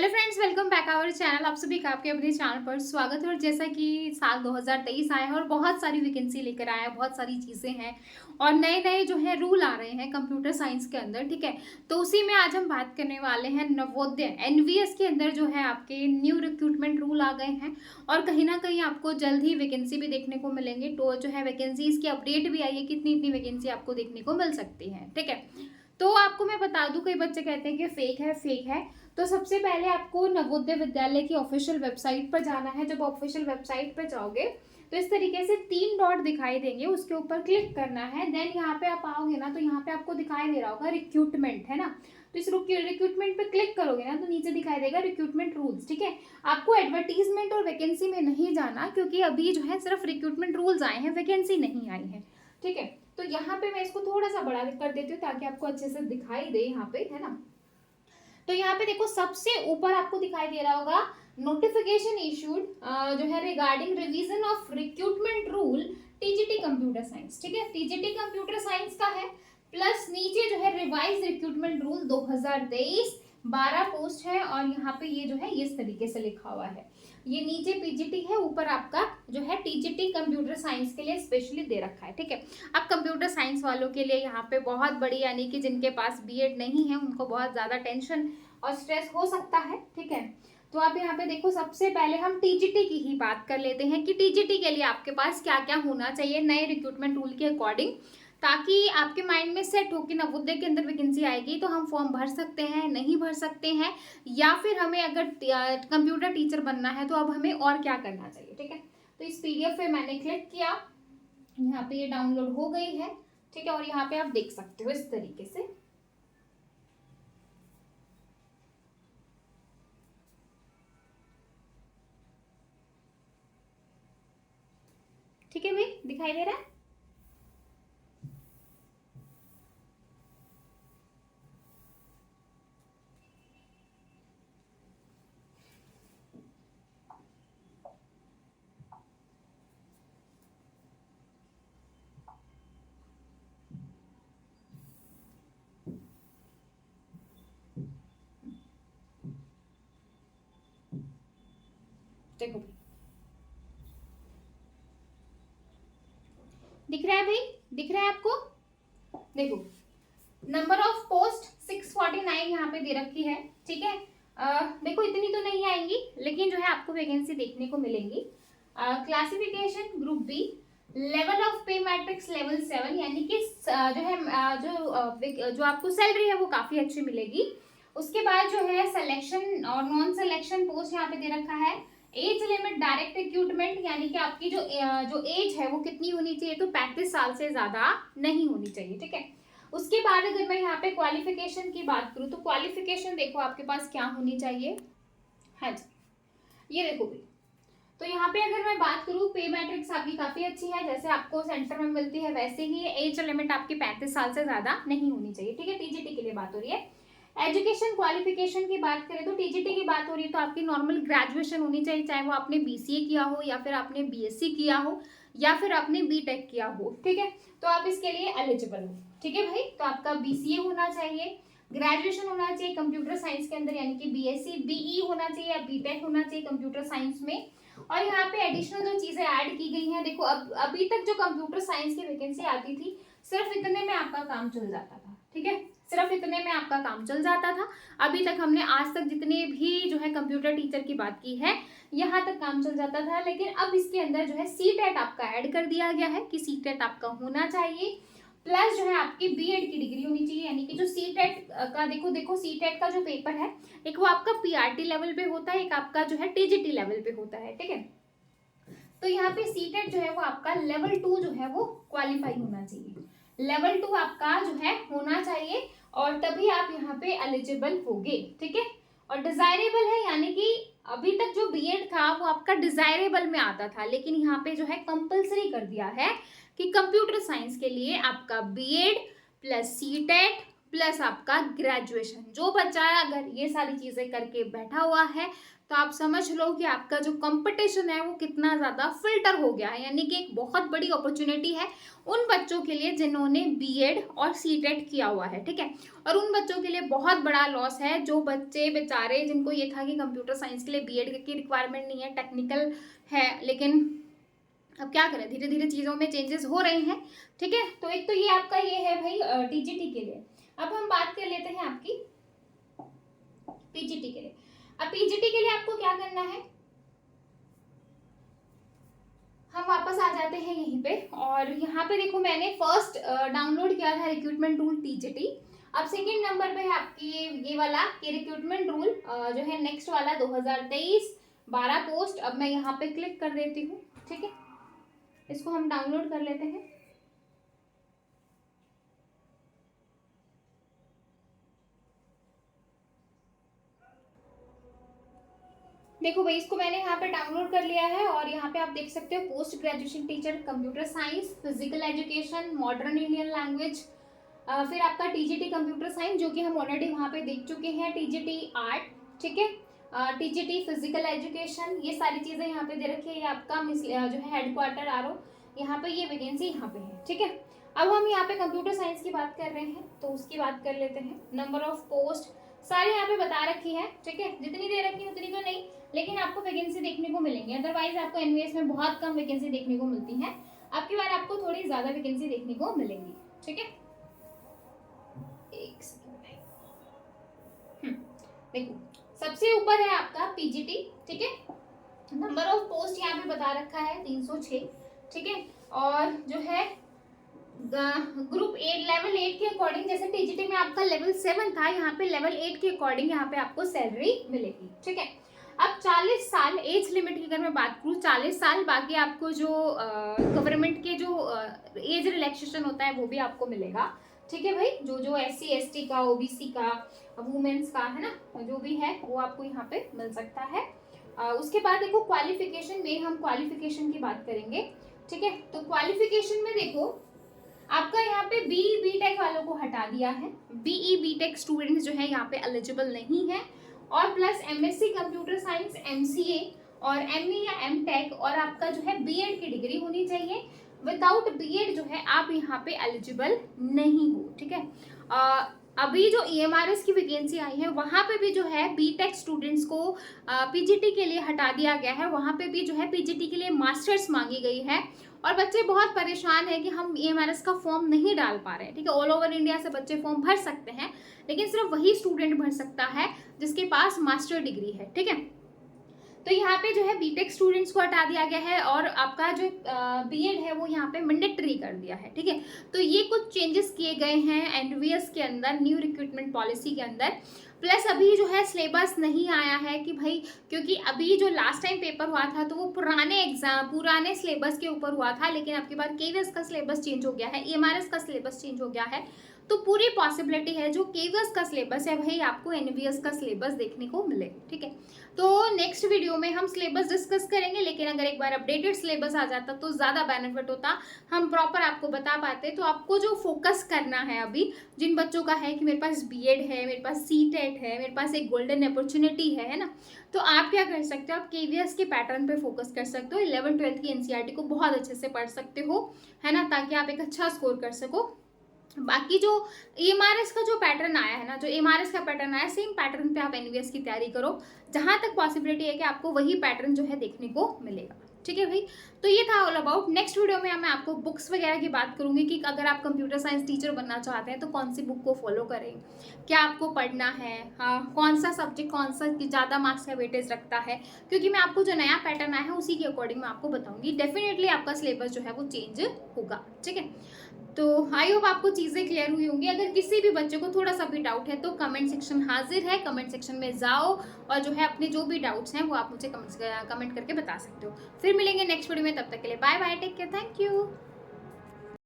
Hello friends, welcome back our channel. आप सभी का आपके अपने चैनल पर स्वागत है। और जैसा कि साल 2023 आया है और बहुत सारी वैकेंसी लेकर आया है, बहुत सारी चीज़ें हैं और नए नए जो है रूल आ रहे हैं कंप्यूटर साइंस के अंदर, ठीक है। तो उसी में आज हम बात करने वाले हैं नवोदय एनवीएस के अंदर जो है आपके न्यू रिक्रूटमेंट रूल आ गए हैं और कहीं ना कहीं आपको जल्द ही वैकेंसी भी देखने को मिलेंगे। तो जो है वैकेंसीज की अपडेट भी आई है, कितनी इतनी वैकेंसी आपको देखने को मिल सकती है, ठीक है। तो आपको मैं बता दूं, कई बच्चे कहते हैं कि फेक है। तो सबसे पहले आपको नवोदय विद्यालय की ऑफिशियल वेबसाइट पर जाना है। जब ऑफिशियल वेबसाइट पर जाओगे तो इस तरीके से 3 डॉट दिखाई देंगे, उसके ऊपर क्लिक करना है। देन यहाँ पे आप आओगे ना, तो यहाँ पे आपको दिखाई दे रहा होगा रिक्रूटमेंट, है ना। तो इस रिक्रूटमेंट पे क्लिक करोगे ना, तो नीचे दिखाई देगा रिक्रूटमेंट रूल्स, ठीक है। आपको एडवर्टीजमेंट और वैकेंसी में नहीं जाना, क्योंकि अभी जो है सिर्फ रिक्रूटमेंट रूल्स आए हैं, वैकेंसी नहीं आई है, ठीक है। तो यहाँ पे मैं इसको थोड़ा सा बड़ा कर देती हूँ ताकि आपको अच्छे से दिखाई दे यहाँ पे, है ना। तो यहाँ पे देखो, सबसे ऊपर आपको दिखाई दे रहा होगा नोटिफिकेशन इशूड जो है regarding revision of recruitment rule TGT computer science, ठीक है। टीजीटी कंप्यूटर साइंस का है, प्लस नीचे जो है रिवाइज रिक्रूटमेंट रूल 2023 12 पोस्ट है और यहाँ पे ये जो है इस तरीके से लिखा हुआ है। ये नीचे पीजीटी है, ऊपर आपका जो है टीजीटी कंप्यूटर साइंस के लिए स्पेशली दे रखा है, ठीक है। अब कंप्यूटर साइंस वालों के लिए यहाँ पे बहुत बड़ी, यानी कि जिनके पास बीएड नहीं है उनको बहुत ज़्यादा टेंशन और स्ट्रेस हो सकता है, ठीक है। तो आप यहाँ पे देखो, सबसे पहले हम टीजीटी की ही बात कर लेते हैं कि टीजीटी के लिए आपके पास क्या क्या होना चाहिए नए रिक्रूटमेंट रूल के अकॉर्डिंग, ताकि आपके माइंड में सेट हो कि नवोदय के अंदर वैकेंसी आएगी तो हम फॉर्म भर सकते हैं, नहीं भर सकते हैं, या फिर हमें अगर कंप्यूटर टीचर बनना है तो अब हमें और क्या करना चाहिए, ठीक है। तो इस पीडीएफ पे मैंने क्लिक किया, यहाँ पे ये डाउनलोड हो गई है, ठीक है। और यहाँ पे आप देख सकते हो इस तरीके से, ठीक है भाई, दिखाई दे रहा है। देखो भाई, दिख रहा है भाई, दिख रहा है आपको। देखो, नंबर ऑफ पोस्ट 649 यहाँ पे दे रखी है, ठीक है। देखो, इतनी तो नहीं आएंगी, लेकिन जो है आपको वैकेंसी देखने को मिलेंगी। Classification group B, level of pay matrix level 7, यानी कि जो है जो आपको सैलरी है वो काफी अच्छी मिलेगी। उसके बाद जो है सिलेक्शन और नॉन सिलेक्शन पोस्ट यहाँ पे दे रखा है। एज लिमिट डायरेक्ट रिक्रूटमेंट, यानी कि आपकी जो एज है वो कितनी होनी चाहिए, तो 35 साल से ज्यादा नहीं होनी चाहिए, ठीक है। उसके बाद अगर मैं यहाँ पे क्वालिफिकेशन की बात करूँ, तो क्वालिफिकेशन देखो आपके पास क्या होनी चाहिए। हाँ जी, ये देखो भी। तो यहाँ पे अगर मैं बात करूँ, पे मैट्रिक्स आपकी काफी अच्छी है, जैसे आपको सेंटर में मिलती है वैसे ही। एज लिमिट आपकी 35 साल से ज्यादा नहीं होनी चाहिए, ठीक है। टीजीटी के लिए बात हो रही है। एजुकेशन क्वालिफिकेशन की बात करें तो टीजीटी की बात हो रही है तो आपकी नॉर्मल ग्रेजुएशन होनी चाहिए, चाहे वो आपने बीसीए किया हो या फिर आपने बीएससी किया हो या फिर आपने बीटेक किया हो, ठीक है। तो आप इसके लिए एलिजिबल हो, ठीक है भाई। तो आपका बीसीए होना चाहिए, ग्रेजुएशन होना चाहिए कंप्यूटर साइंस के अंदर, यानी कि बीएससी बीई होना चाहिए या बीटेक होना चाहिए कंप्यूटर साइंस में। और यहाँ पे एडिशनल जो चीजें ऐड की गई हैं, देखो, अब अभी तक जो कंप्यूटर साइंस की वैकेंसी आती थी, सिर्फ इतने में आपका काम चल जाता था, ठीक है। सिर्फ इतने में आपका काम चल जाता था। अभी तक हमने आज तक जितने भी जो है कंप्यूटर टीचर की बात की है, यहाँ तक काम चल जाता था। लेकिन अब इसके अंदर जो है सीटेट आपका ऐड कर दिया गया है कि सीटेट आपका होना चाहिए, प्लस जो है आपकी बीएड की डिग्री होनी चाहिए। यानी कि जो सीटेट का देखो सीटेट का जो पेपर है, एक वो आपका पीआरटी लेवल पे होता है, एक आपका जो है टीजीटी लेवल पे होता है, ठीक है। तो यहाँ पे सीटेट जो है वो आपका लेवल 2 जो है वो क्वालिफाई होना चाहिए, लेवल 2 आपका जो है होना चाहिए, और तभी आप यहाँ पे एलिजिबल होगे, ठीक है। और डिजायरेबल है, यानी कि अभी तक जो बीएड था वो आपका डिजायरेबल में आता था, लेकिन यहाँ पे जो है कंपलसरी कर दिया है कि कंप्यूटर साइंस के लिए आपका बीएड प्लस सीटेट प्लस आपका ग्रेजुएशन। जो बच्चा अगर ये सारी चीजें करके बैठा हुआ है तो आप समझ लो कि आपका जो कंपटीशन है वो कितना ज्यादा फिल्टर हो गया है, यानी कि एक बहुत बड़ी अपॉर्चुनिटी है उन बच्चों के लिए जिन्होंने बीएड और सीटेट किया हुआ है, ठीक है। और उन बच्चों के लिए बहुत बड़ा लॉस है जो बच्चे बेचारे जिनको ये था कि कंप्यूटर साइंस के लिए बीएड की रिक्वायरमेंट नहीं है, टेक्निकल है, लेकिन अब क्या करें, धीरे धीरे चीजों में चेंजेस हो रहे हैं, ठीक है। तो एक तो ये आपका ये है भाई टीजीटी के लिए। अब हम बात कर लेते हैं आपकी पीजीटी के लिए। अब पीजीटी के लिए आपको क्या करना है, हम वापस आ जाते हैं यहीं पे, और यहाँ पे देखो मैंने फर्स्ट डाउनलोड किया था रिक्रूटमेंट टूल टीजीटी। अब सेकंड नंबर पे है आपकी ये वाला कि रिक्रूटमेंट रूल जो है नेक्स्ट वाला 2023 12 पोस्ट। अब मैं यहाँ पे क्लिक कर देती हूँ, ठीक है, इसको हम डाउनलोड कर लेते हैं। देखो भाई इसको मैंने यहाँ पे डाउनलोड कर लिया है, और यहाँ पे आप देख सकते हो post graduation teacher computer science, physical education, modern Indian language, फिर आपका टीजीटी कंप्यूटर साइंस जो कि हम ऑलरेडी वहाँ पे देख चुके हैं, टीजीटी आर्ट, ठीक है, टीजीटी फिजिकल एजुकेशन, ये सारी चीजें यहाँ पे दे रखी है। ये आपका जो है हेडक्वार्टर आरओ, यहाँ पे ये वैकेंसी यहाँ पे है, ठीक है। अब हम यहाँ पे कंप्यूटर साइंस की बात कर रहे हैं तो उसकी बात कर लेते हैं। नंबर ऑफ पोस्ट सारे यहाँ पे बता रखी है, ठीक है, जितनी दे रखी है उतनी तो नहीं, लेकिन आपको वैकेंसी देखने को मिलेंगी। अदरवाइज आपको एनवीएस में बहुत कम वैकेंसी देखने को मिलती है, आपकी बार आपको थोड़ी ज्यादा वैकेंसी देखने को मिलेंगी, ठीक है। एक सेकंड, देखो सबसे ऊपर है आपका पीजीटी, ठीक है। नंबर ऑफ पोस्ट यहाँ पे बता रखा है 306, ठीक है। और जो है ग्रुप 8 लेवल 8 के अकॉर्डिंग, जैसे टीजीटी में आपका लेवल 7 था, यहाँ पे लेवल 8 के अकॉर्डिंग यहाँ पे आपको सैलरी मिलेगी, ठीक है। अब 40 साल एज लिमिट की अगर मैं बात करूँ, 40 साल, बाकी आपको जो गवर्नमेंट के जो एज रिलैक्सेशन होता है वो भी आपको मिलेगा, ठीक है भाई। जो जो SC ST का, ओबीसी का, वुमेन्स का है ना, जो भी है वो आपको यहाँ पे मिल सकता है। उसके बाद देखो क्वालिफिकेशन में, हम क्वालिफिकेशन की बात करेंगे, ठीक है। तो क्वालिफिकेशन में देखो आपका यहाँ पे BE BTech वालों को हटा दिया है, BE BTech स्टूडेंट्स जो है यहाँ पे एलिजिबल नहीं है, और plus MSc computer science, MCA और ME या MTech, और आपका जो है बीएड की डिग्री होनी चाहिए। विदाउट बीएड जो है आप यहाँ पे एलिजिबल नहीं हो, ठीक है। अभी जो EMRS की वैकेंसी आई है वहाँ पे भी जो है BTech स्टूडेंट्स को पीजीटी के लिए हटा दिया गया है, वहाँ पे भी जो है पीजीटी के लिए मास्टर्स मांगी गई है, और बच्चे बहुत परेशान है कि हम EMRS का फॉर्म नहीं डाल पा रहे हैं, ठीक है। ऑल ओवर इंडिया से बच्चे फॉर्म भर सकते हैं, लेकिन सिर्फ वही स्टूडेंट भर सकता है जिसके पास मास्टर डिग्री है, ठीक है। तो यहाँ पे जो है बीटेक स्टूडेंट्स को हटा दिया गया है, और आपका जो बीएड है वो यहाँ पे मैंडेटरी कर दिया है, ठीक है। तो ये कुछ चेंजेस किए गए हैं एनवीएस के अंदर, न्यू रिक्रूटमेंट पॉलिसी के अंदर। प्लस अभी जो है सिलेबस नहीं आया है कि भाई, क्योंकि अभी जो लास्ट टाइम पेपर हुआ था तो वो पुराने सिलेबस के ऊपर हुआ था, लेकिन आपके बाद केवीएस का सिलेबस चेंज हो गया है, EMRS का सिलेबस चेंज हो गया है, तो पूरी पॉसिबिलिटी है जो केवीएस का सिलेबस है वही आपको एनवीएस का सिलेबस देखने को मिलेगा, ठीक है। तो नेक्स्ट वीडियो में हम सिलेबस डिस्कस करेंगे, लेकिन अगर एक बार अपडेटेड सिलेबस आ जाता तो ज़्यादा बेनिफिट होता, हम प्रॉपर आपको बता पाते। तो आपको जो फोकस करना है अभी, जिन बच्चों का है कि मेरे पास बीएड है, मेरे पास सीटेट है, मेरे पास एक गोल्डन अपॉर्चुनिटी है ना, तो आप क्या कर सकते हो, आप केवीएस के पैटर्न पे फोकस कर सकते हो, 11th-12th की एनसीईआरटी को बहुत अच्छे से पढ़ सकते हो, है ना, ताकि आप एक अच्छा स्कोर कर सको। बाकी जो EMRS का जो पैटर्न आया है ना, जो EMRS का पैटर्न आया, सेम पैटर्न पे आप एनवीएस की तैयारी करो, जहां तक पॉसिबिलिटी है कि आपको वही पैटर्न जो है देखने को मिलेगा, ठीक है भाई। तो ये था ऑल अबाउट। नेक्स्ट वीडियो में मैं आपको बुक्स वगैरह की बात करूंगी कि अगर आप कंप्यूटर साइंस टीचर बनना चाहते हैं तो कौन सी बुक को फॉलो करें, क्या आपको पढ़ना है, हाँ, कौन सा सब्जेक्ट कौन सा ज़्यादा मार्क्स का वेटेज रखता है, क्योंकि मैं आपको जो नया पैटर्न आया है उसी के अकॉर्डिंग मैं आपको बताऊंगी। डेफिनेटली आपका सिलेबस जो है वो चेंज होगा, ठीक है। तो आई होप आपको चीज़ें क्लियर हुई होंगी। अगर किसी भी बच्चे को थोड़ा सा भी डाउट है तो कमेंट सेक्शन हाजिर है, कमेंट सेक्शन में जाओ और जो है अपने जो भी डाउट्स हैं वो आप मुझे कमेंट करके बता सकते हो। फिर मिलेंगे नेक्स्ट वीडियो में, तब तक के लिए bye bye, take care, thank you.